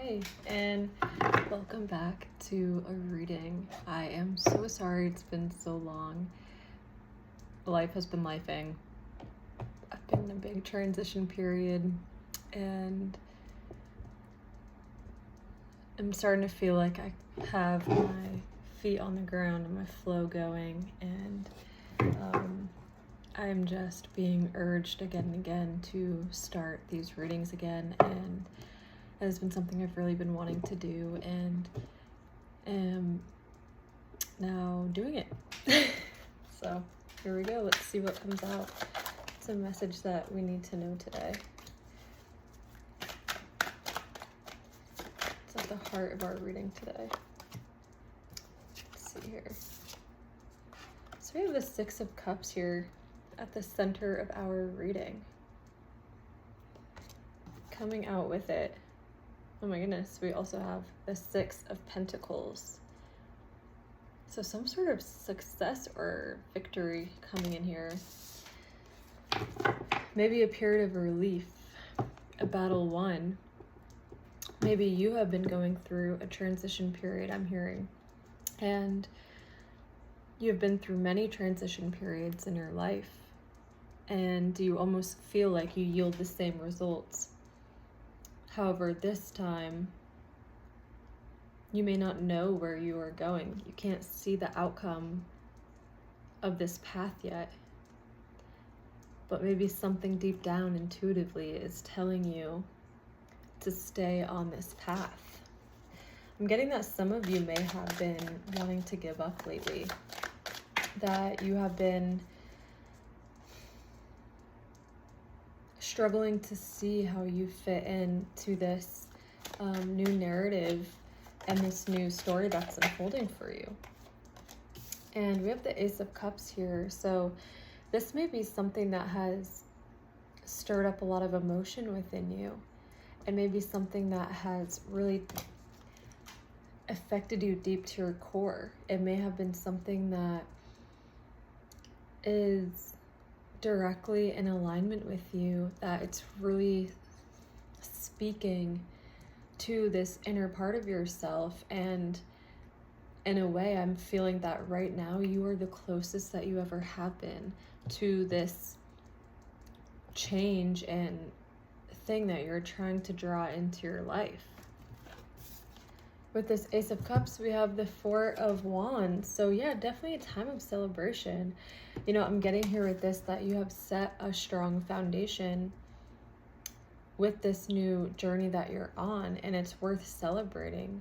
Hey, and welcome back to a reading. I am so sorry it's been so long. Life has been lifing. I've been in a big transition period, and I'm starting to feel like I have my feet on the ground and my flow going, and I'm just being urged again and again to start these readings again, and it has been something I've really been wanting to do, and am now doing it. So here we go. Let's see what comes out. It's a message that we need to know today. It's at the heart of our reading today. Let's see here. So we have the Six of Cups here at the center of our reading. Coming out with it. Oh my goodness, we also have the Six of Pentacles. So some sort of success or victory coming in here. Maybe a period of relief, a battle won. Maybe you have been going through a transition period, I'm hearing. And you've been through many transition periods in your life. And you almost feel like you yield the same results. However, this time, you may not know where you are going. You can't see the outcome of this path yet. But maybe something deep down intuitively is telling you to stay on this path. I'm getting that some of you may have been wanting to give up lately. That you have been struggling to see how you fit into this new narrative and this new story that's unfolding for you. And we have the Ace of Cups here. So this may be something that has stirred up a lot of emotion within you. It may be something that has really affected you deep to your core. It may have been something that is directly in alignment with you, that it's really speaking to this inner part of yourself. And in a way, I'm feeling that right now you are the closest that you ever have been to this change and thing that you're trying to draw into your life. With this Ace of Cups, we have the Four of Wands. So yeah, definitely a time of celebration. You know, I'm getting here with this, that you have set a strong foundation with this new journey that you're on, and it's worth celebrating.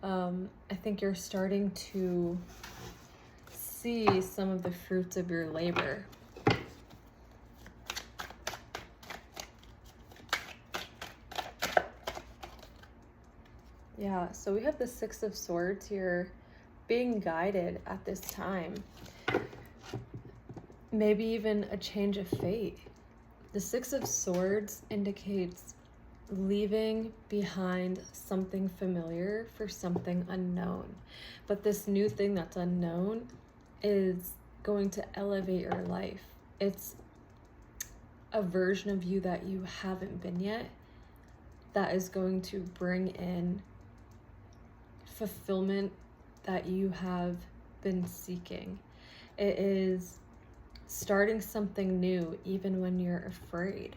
I think you're starting to see some of the fruits of your labor. Yeah, so we have the Six of Swords here, being guided at this time. Maybe even a change of fate. The Six of Swords indicates leaving behind something familiar for something unknown. But this new thing that's unknown is going to elevate your life. It's a version of you that you haven't been yet, that is going to bring in fulfillment that you have been seeking. It is starting something new even when you're afraid,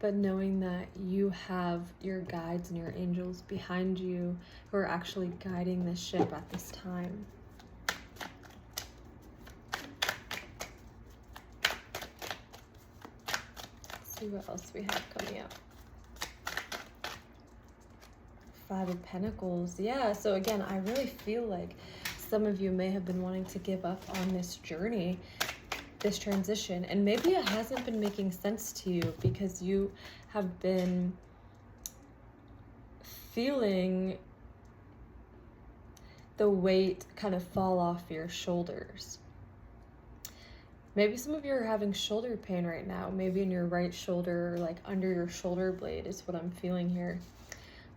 but knowing that you have your guides and your angels behind you who are actually guiding this ship at this time. Let's see what else we have coming up. Five of Pentacles. Yeah, so again, I really feel like some of you may have been wanting to give up on this journey, this transition, and maybe it hasn't been making sense to you because you have been feeling the weight kind of fall off your shoulders. Maybe some of you are having shoulder pain right now, maybe in your right shoulder, or like under your shoulder blade is what I'm feeling here.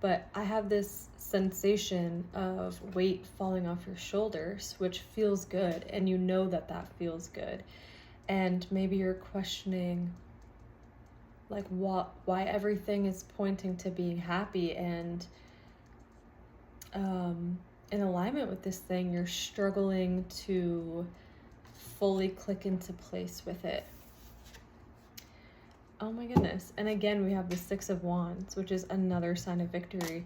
But I have this sensation of weight falling off your shoulders, which feels good, and you know that that feels good. And maybe you're questioning like why everything is pointing to being happy, and in alignment with this thing, you're struggling to fully click into place with it. Oh my goodness. And again, we have the Six of Wands, which is another sign of victory.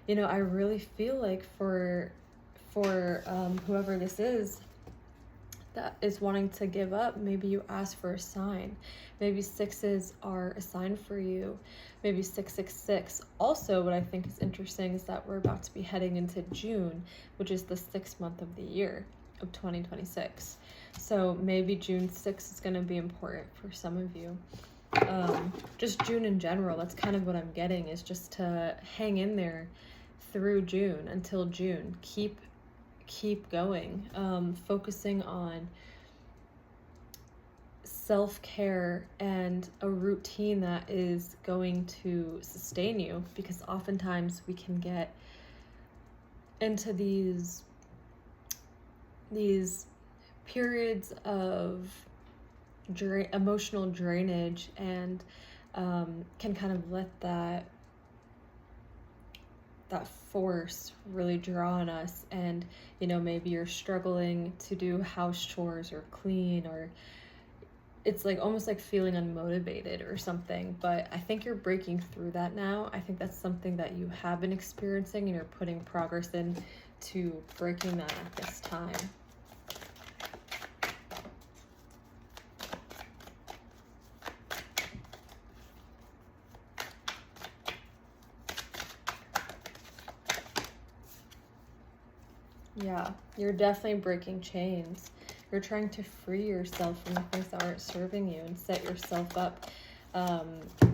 You know, I really feel like for whoever this is that is wanting to give up, maybe you ask for a sign. Maybe sixes are a sign for you. Maybe 666. Also, what I think is interesting is that we're about to be heading into June, which is the 6th month of the year of 2026. So maybe June 6th is going to be important for some of you. Just June in general, that's kind of what I'm getting, is just to hang in there through June, until June. Keep going, focusing on self-care and a routine that is going to sustain you, because oftentimes we can get into these periods of emotional drainage, and can kind of let that force really draw on us. And you know, maybe you're struggling to do house chores or clean, or it's like almost like feeling unmotivated or something. But I think you're breaking through that now. I think that's something that you have been experiencing, and you're putting progress in to breaking that at this time. Yeah, you're definitely breaking chains. You're trying to free yourself from the things that aren't serving you, and set yourself up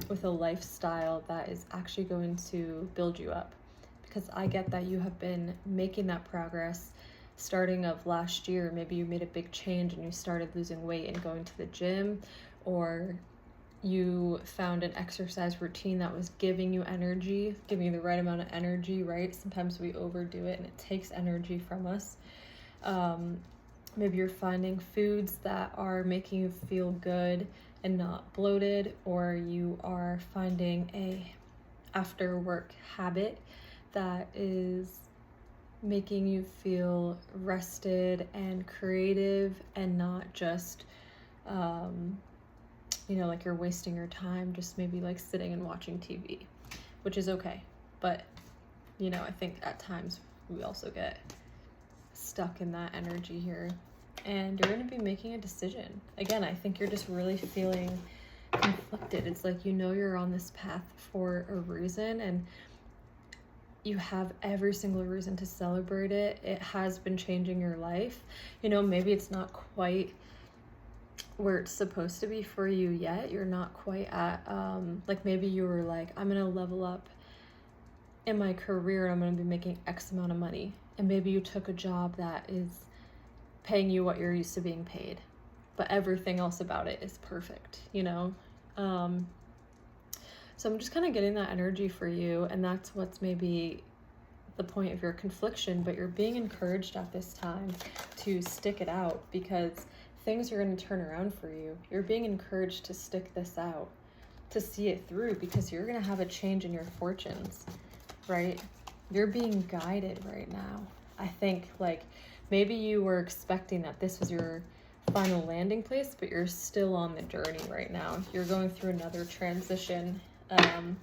with a lifestyle that is actually going to build you up. Because I get that you have been making that progress starting of last year. Maybe you made a big change and you started losing weight and going to the gym, or you found an exercise routine that was giving you energy, giving you the right amount of energy, right? Sometimes we overdo it and it takes energy from us. Maybe you're finding foods that are making you feel good and not bloated, or you are finding a after work habit that is making you feel rested and creative, and not just you know, like you're wasting your time just maybe like sitting and watching TV, which is okay. But, you know, I think at times we also get stuck in that energy here. And you're going to be making a decision. Again, I think you're just really feeling conflicted. It's like, you know, you're on this path for a reason, and you have every single reason to celebrate it. It has been changing your life. You know, maybe it's not quite where it's supposed to be for you yet. You're not quite at like, maybe you were like, I'm gonna level up in my career and I'm gonna be making X amount of money, and maybe you took a job that is paying you what you're used to being paid, but everything else about it is perfect, you know. So I'm just kind of getting that energy for you, and that's what's maybe the point of your confliction. But you're being encouraged at this time to stick it out, because things are going to turn around for you. You're being encouraged to stick this out, to see it through, because you're going to have a change in your fortunes, right? You're being guided right now. I think, like, maybe you were expecting that this was your final landing place, but you're still on the journey right now. You're going through another transition, and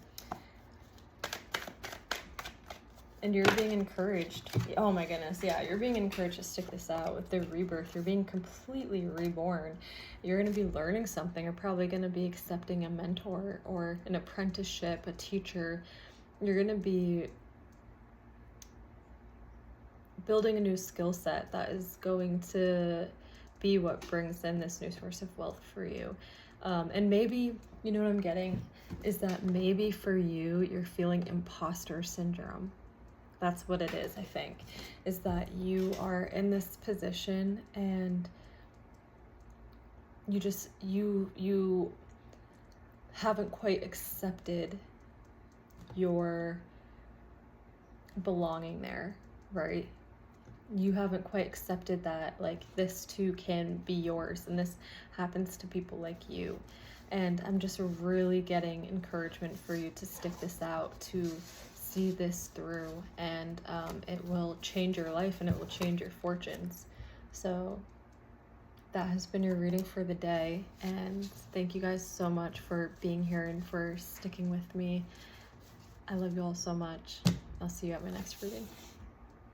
you're being encouraged. Oh my goodness, yeah, you're being encouraged to stick this out with the rebirth. You're being completely reborn. You're going to be learning something. You're probably going to be accepting a mentor or an apprenticeship, a teacher. You're going to be building a new skill set that is going to be what brings in this new source of wealth for you. And maybe, you know what I'm getting, is that maybe for you, you're feeling imposter syndrome. That's what it is, I think, is that you are in this position and you haven't quite accepted your belonging there, right? You haven't quite accepted that, like, this too can be yours, and this happens to people like you. And I'm just really getting encouragement for you to stick this out, to see this through, and it will change your life and it will change your fortunes. So that has been your reading for the day, and thank you guys so much for being here and for sticking with me. I love you all so much. I'll see you at my next reading.